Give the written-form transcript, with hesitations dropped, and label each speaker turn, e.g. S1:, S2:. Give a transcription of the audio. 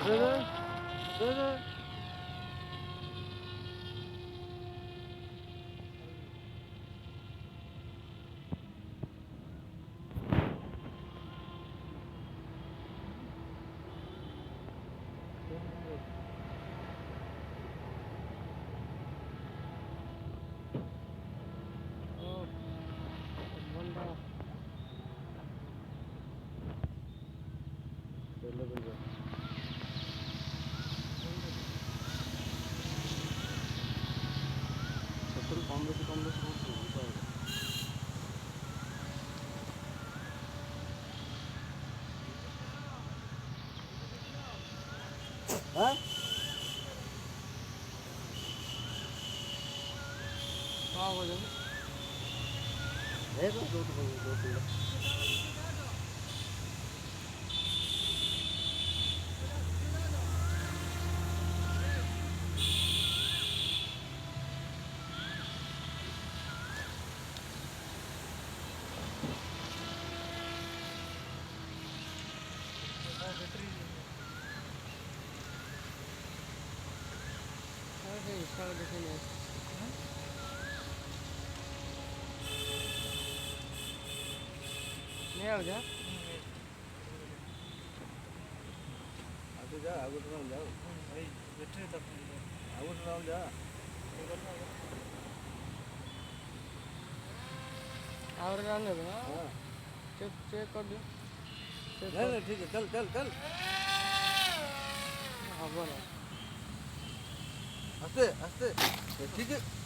S1: দে দে দে দে কম বেশি করছি হ্যাঁ পাওয়া যাবে দেখো দেখে নিয়ে যাও যা আগে যা আগে যাও এই ব্যাটারি তো আগে যা और रहने दो हाँ चेक चेक कर दो नहीं नहीं ठीक है चल चल चल हाँ बोलो हंसते हंसते ठीक है